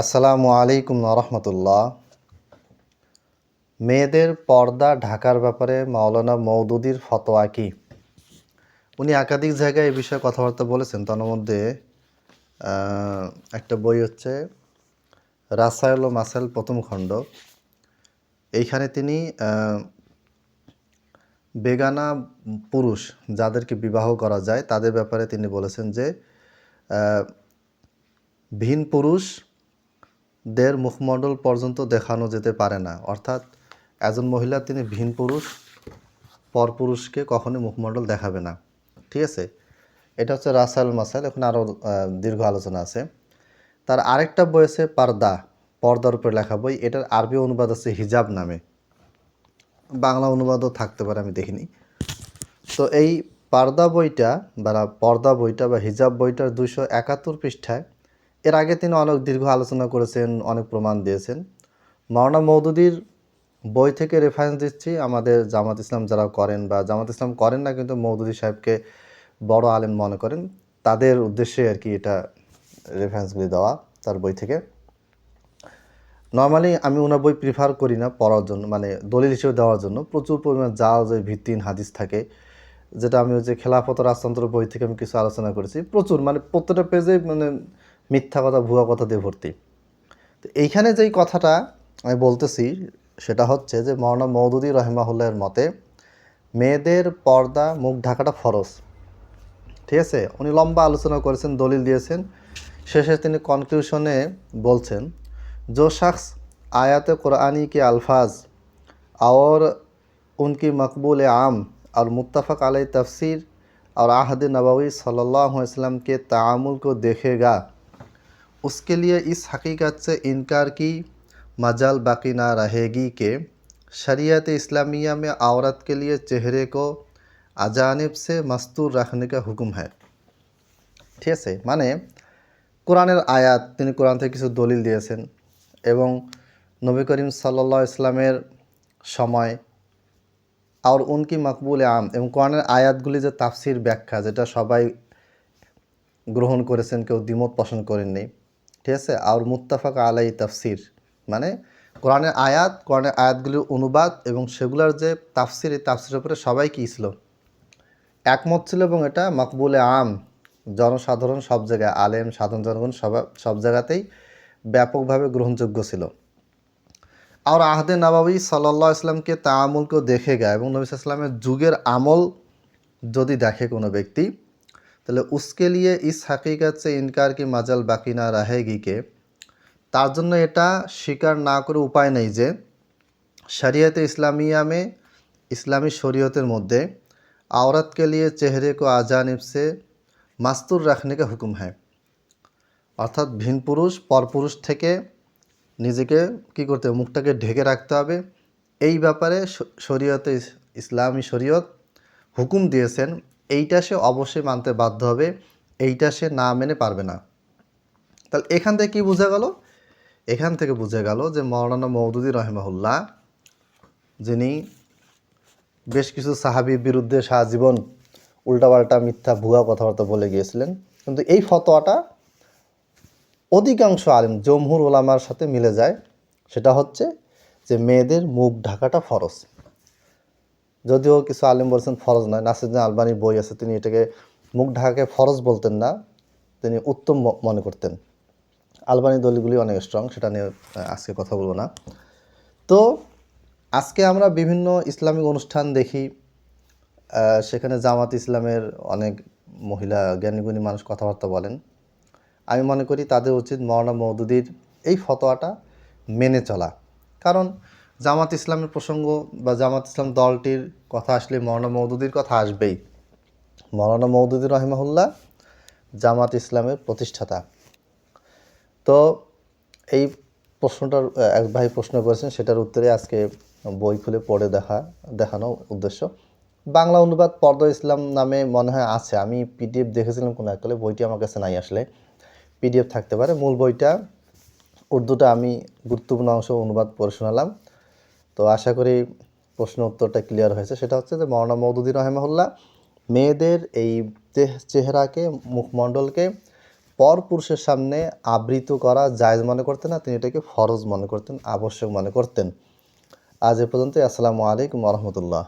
আসসালামু আলাইকুম রহমতুল্লাহ। মেয়েদের পর্দা ঢাকার ব্যাপারে মাওলানা মওদুদীর ফতোয়া কি? উনি একাধিক জায়গায় এই বিষয়ে কথাবার্তা বলেছেন। তার মধ্যে একটা বই হচ্ছে রাসায়েল ও মাসাইল প্রথম খণ্ড। এইখানে তিনি বেগানা পুরুষ যাদেরকে বিবাহ করা যায় তাদের ব্যাপারে তিনি বলেছেন যে ভিন পুরুষদের মুখমণ্ডল পর্যন্ত দেখানো যেতে পারে না। অর্থাৎ একজন মহিলা তিনি ভিন পুরুষ পরপুরুষকে কখনোই মুখমণ্ডল দেখাবে না। ঠিক আছে, এটা হচ্ছে রাসায়েল মাসাইল। এখন আরও দীর্ঘ আলোচনা আছে। তার আরেকটা বই আছে পর্দার উপরে লেখা বই। এটার আরবি অনুবাদ আছে হিজাব নামে, বাংলা অনুবাদও থাকতে পারে, আমি দেখিনি। তো এই পর্দা বইটা বা হিজাব বইটার 271 পৃষ্ঠায় এর আগে তিনি অনেক দীর্ঘ আলোচনা করেছেন, অনেক প্রমাণ দিয়েছেন। মাওলানা মওদুদীর বই থেকে রেফারেন্স দিচ্ছি। আমাদের জামাত ইসলাম যারা করেন বা জামাত ইসলাম করেন না কিন্তু মওদুদী সাহেবকে বড় আলেম মনে করেন, তাদের উদ্দেশ্যে আর কি এটা রেফারেন্সগুলি দেওয়া তার বই থেকে। নর্মালি আমি ওনার বই প্রিফার করি না পড়ার জন্য, মানে দলিল হিসেবে দেওয়ার জন্য। প্রচুর পরিমাণ যে ভিত্তিহীন হাদিস থাকে, যেটা আমি ওই যে খেলাফত রাজতন্ত্র বই থেকে আমি কিছু আলোচনা করেছি। প্রচুর, মানে প্রত্যেকটা পেজে মানে মিথ্যা কথা, ভুয়া কথা দিয়ে ভর্তি। তো এইখানে যেই কথাটা আমি বলতেছি সেটা হচ্ছে যে মাওলানা মওদুদী রহিমাহুল্লাহের মতে মেয়েদের পর্দা, মুখ ঢাকাটা ফরজ। ঠিক আছে, উনি লম্বা আলোচনা করেছেন, দলিল দিয়েছেন। শেষে তিনি কনক্লুশনে বলছেন, जो शख्स आयत कुरानी के अल्फाज और उनकी मकबूल आम और मुत्तफ़क़ अलैह तफसीर और आहद नबवी सल्लल्लाहु अलैहि वसल्लम के तामुल को देखेगा, उसके लिए इस हकीकत से इनकार की मजाल बाकी ना रहेगी कि शरीयत इस्लामिया में औरत के लिए चेहरे को अजानिब से मस्तूर रखने का हुक्म है। ঠিক আছে, মানে কোরআনের আয়াত, তিনি কোরআন থেকে কিছু দলিল দিয়েছেন এবং নবী করিম সাল্লাল্লাহু আলাইহি ইসলামের সময় আর উনকি মকবুল আম, এবং কোরআনের আয়াতগুলি যে তাফসির ব্যাখ্যা, যেটা সবাই গ্রহণ করেছেন, কেউ দ্বিমত পোষণ করেননি। ঠিক আছে, আর মুত্তাফাক আলাই তাফসির, মানে কোরআনের আয়াতগুলির অনুবাদ এবং সেগুলোর যে তাফসির, এই তাফসিরের উপরে সবাই কী ছিল, একমত ছিল। এবং এটা মকবুলে আম, জনসাধারণ সব জায়গায়, আলেম সাধারণ জনগণ সব জায়গাতেই ব্যাপকভাবে গ্রহণযোগ্য ছিল। আর আহদে নববী সাল্লাল্লাহু আলাইহি ইসলামকে তাআমুলকেও দেখেগা, এবং নবী সাল্লাল্লাহু আলাইহি ইসলামের যুগের আমল যদি দেখে কোনো ব্যক্তি, তাহলে উসকে লিয়ে ইস হাকিকত সে ইনকার কি মাজাল বাকি না রাহেগি কে, তার জন্য এটা স্বীকার না করে উপায় নেই যে শরিয়তে ইসলামিয়া মে, ইসলামী শরীয়তের মধ্যে औरत के लिए चेहरे को आजानिब से মাস্তুর রাখনে কা হুকুম হ্যায়, অর্থাৎ ভিন পুরুষ পরপুরুষ থেকে নিজেকে কি করতে হবে, মুখটাকে ঢেকে রাখতে হবে। এই ব্যাপারে শরীয়তে, ইসলামী শরীয়ত হুকুম দিয়েছেন। এইটা সে অবশ্যই মানতে বাধ্য হবে, এইটা সে না মেনে পারবে না। তাহলে এখান থেকে কী বোঝা গেল? এখান থেকে বোঝা গেল যে মাওলানা মওদুদী রহিমাহুল্লাহ, যিনি বেশ কিছু সাহাবীর বিরুদ্ধে সারাজীবন উল্টাপাল্টা মিথ্যা ভুয়া কথাবার্তা বলে গিয়েছিলেন, কিন্তু এই ফতোয়াটা অধিকাংশ আলেম, জমহুর ওলামার সাথে মিলে যায়। সেটা হচ্ছে যে মেয়েদের মুখ ঢাকাটা ফরজ। যদিও কিছু আলেম বলছেন ফরজ নয়। নাসিরুদ্দিন আলবানীর বই আছে, তিনি এটাকে মুখ ঢাকাকে ফরজ বলতেন না, তিনি উত্তম মনে করতেন। আলবানী দলিলগুলি অনেক স্ট্রং, সেটা নিয়ে আজকে কথা বলবো না। তো আজকে আমরা বিভিন্ন ইসলামিক অনুষ্ঠান দেখি, সেখানে জামাত ইসলামের অনেক মহিলা জ্ঞানীগুণী মানুষ কথাবার্তা বলেন। আমি মনে করি তাদের উচিত মাওলানা মওদুদীর এই ফতোয়াটা মেনে চলা। কারণ জামাত ইসলামের প্রসঙ্গ বা জামাত ইসলাম দলটির কথা আসলে মাওলানা মওদুদীর কথা আসবেই। মাওলানা মওদুদী রহিমাহুল্লাহ জামাত ইসলামের প্রতিষ্ঠাতা। তো এই প্রশ্নটার এক ভাই প্রশ্ন করেছেন, সেটার উত্তরে আজকে বই খুলে পড়ে দেখানো উদ্দেশ্য। বাংলা অনুবাদ পর্দা ইসলাম নামে মনে হয় আছে, আমি পিডিএফ দেখেছিলাম কোনো এককালে, বইটি আমার কাছে নাই, আসলে পিডিএফ থাকতে পারে। মূল বইটা উর্দুটা আমি গুরুত্বপূর্ণ অংশ অনুবাদ পড়ে শোনালাম। তো আশা করি প্রশ্ন উত্তরটা ক্লিয়ার হয়েছে। সেটা হচ্ছে যে মাওলানা মওদুদী রহিমাহুল্লাহ মেয়েদের এই চেহারাকে, মুখমণ্ডলকে পর পুরুষের সামনে আবৃত করা জায়েজ মনে করতেন না, তিনি এটাকে ফরজ মনে করতেন, আবশ্যক মনে করতেন। আজ এ পর্যন্তই। আসসালামু আলাইকুম ওয়া রাহমাতুল্লাহ।